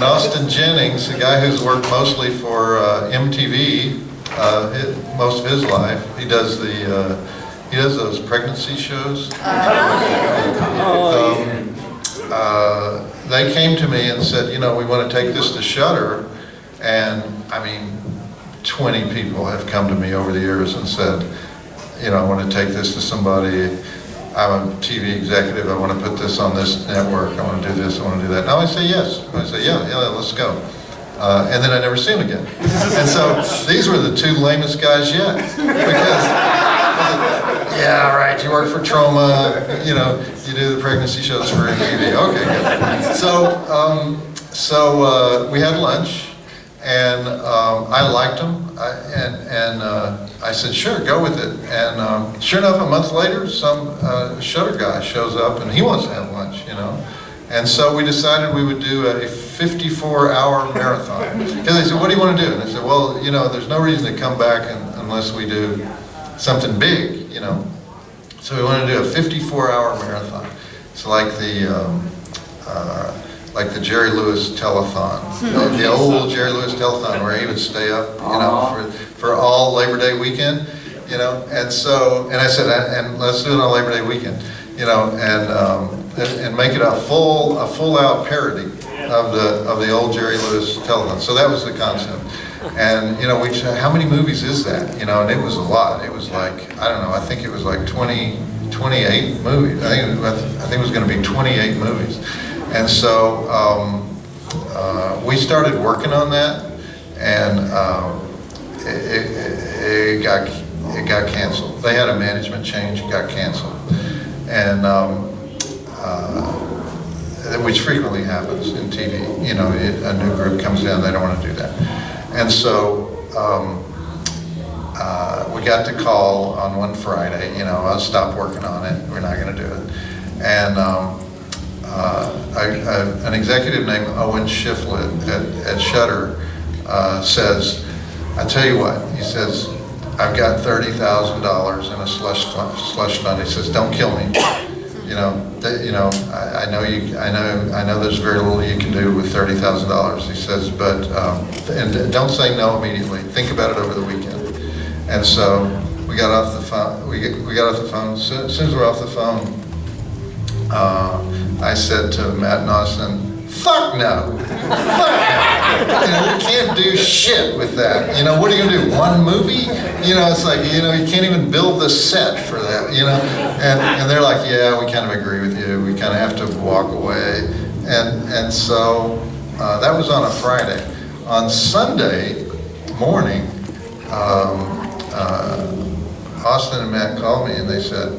Austin Jennings, a guy who's worked mostly for MTV most of his life. He does those pregnancy shows. They came to me and said, we want to take this to Shudder, and I mean, 20 people have come to me over the years and said, I want to take this to somebody. I'm a TV executive. I want to put this on this network. I want to do this. I want to do that. And I always say yes. I say, yeah, let's go. And then I never see them again. And so these were the two lamest guys yet, because yeah, right, you work for Troma, you do the pregnancy shows for MTV. Okay, good. So we had lunch, and I liked them, and I said, sure, go with it. And sure enough, a month later, some Shudder guy shows up, and he wants to have lunch, And so we decided we would do a 54-hour marathon. Because they said, what do you want to do? And I said, well, there's no reason to come back unless we do something big, So we wanted to do a 54-hour marathon. It's like the Jerry Lewis telethon, the old Jerry Lewis telethon, where he would stay up, for all Labor Day weekend. you know, and so, and I said, and let's do it on Labor Day weekend, you know, and make it a full out parody of the old Jerry Lewis telethon. So that was the concept. And, you know, we said, how many movies is that? You know, and it was a lot. It was like, I don't know, I think it was like 28 movies. I think it was going to be 28 movies. And so we started working on that, and it got canceled. They had a management change, it got canceled. And which frequently happens in TV. You know, a new group comes in, they don't want to do that. And so we got the call on one Friday, you know, I'll stop working on it, we're not going to do it. And an executive named Owen Shiflett at Shudder says, I tell you what, he says, I've got $30,000 in a slush fund. He says, don't kill me. You know, I know there's very little you can do with $30,000. He says, but and don't say no immediately. Think about it over the weekend. And so we got off the phone. We got off the phone. As soon as we're off the phone, I said to Matt and Austin, fuck no. Fuck no. You know, we can't do shit with that. You know, what are you gonna do? One movie? You know, it's like, you know, you can't even build the set for that, you know? And they're like, yeah, we kind of agree with you. We kind of have to walk away. And so that was on a Friday. On Sunday morning, Austin and Matt called me and they said,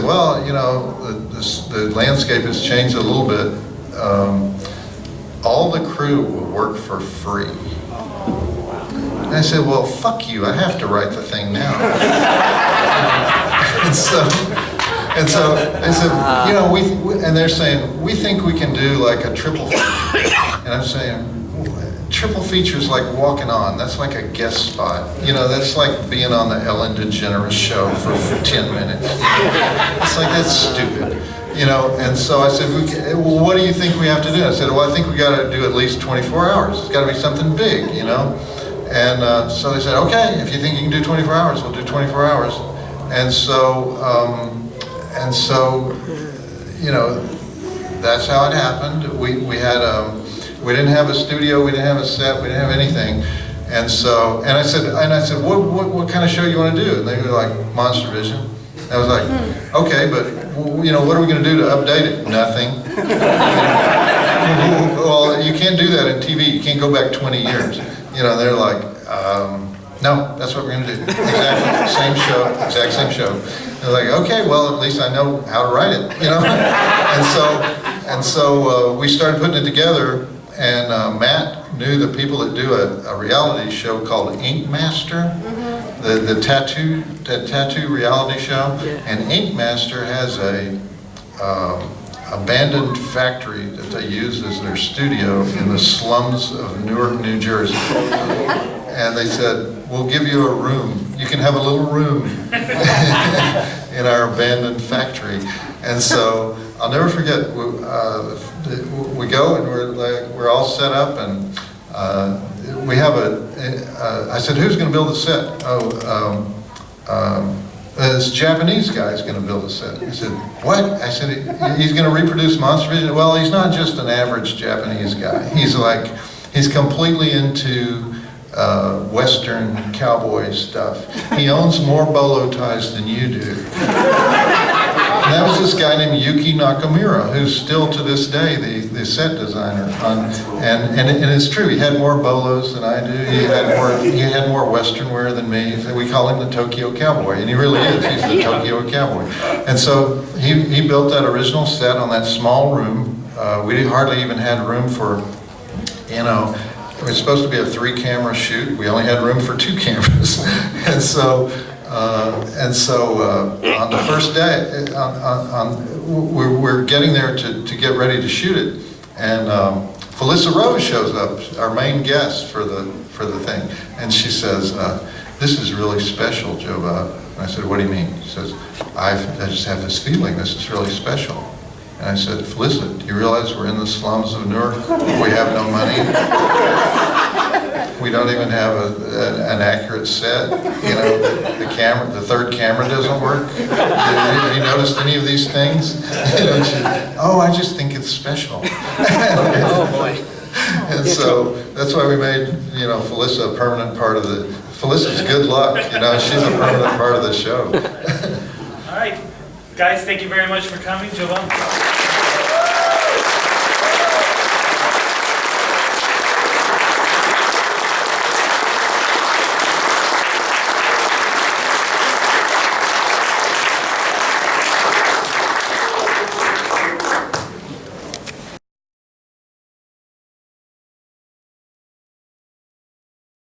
well, you know, the landscape has changed a little bit. All the crew will work for free. And I said, well, fuck you, I have to write the thing now. and so I said, you know, and they're saying, we think we can do like a triple feature. And I'm saying, triple feature is like walking on. That's like a guest spot. You know, that's like being on the Ellen DeGeneres show for 10 minutes. It's like, that's stupid. You know, and so I said, well, what do you think we have to do? I said, well, I think we got to do at least 24 hours. It's got to be something big, you know? And so they said, okay, if you think you can do 24 hours, we'll do 24 hours. And so, you know, that's how it happened. We didn't have a studio, we didn't have a set, we didn't have anything. And so, and I said, what kind of show you want to do? And they were like, Monster Vision. And I was like, okay, but you know, what are we going to do to update it? Nothing. Well, you can't do that in TV. You can't go back 20 years. You know, they're like, no, that's what we're going to do. Exactly same show, exact same show. They're like, okay, well, at least I know how to write it, you know? And so we started putting it together, and Matt knew the people that do a reality show called Ink Master. The tattoo reality show, and Ink Master has a abandoned factory that they use as their studio in the slums of Newark, New Jersey. And they said, we'll give you a room. You can have a little room in our abandoned factory. And so I'll never forget. We go and we're all set up, and we have I said, who's going to build the set? This Japanese guy's going to build a set. He said, what? I said, he's going to reproduce Monster Vision? Well, he's not just an average Japanese guy. He's completely into Western cowboy stuff. He owns more bolo ties than you do. And that was this guy named Yuki Nakamura, who's still to this day the set designer. And it's true, he had more bolos than I do. He had more Western wear than me. We call him the Tokyo Cowboy, and he really is. He's the Tokyo Cowboy. And so he built that original set on that small room. We hardly even had room for, you know, it was supposed to be a 3-camera shoot. We only had room for 2 cameras. And so on the first day, we're getting there to get ready to shoot it, and Felissa Rose shows up, our main guest for the thing, and she says, "This is really special, Joe Bob." And I said, "What do you mean?" She says, "I just have this feeling. This is really special." And I said, "Felissa, do you realize we're in the slums of Newark? We have no money. we don't even have an accurate set. You know, the third camera doesn't work. Have you noticed any of these things? You know, oh, I just think it's special. Oh, boy. And so that's why we made, you know, Felissa a permanent part of the, Felissa's good luck, you know, she's a permanent part of the show. All right, guys, thank you very much for coming. Jovan.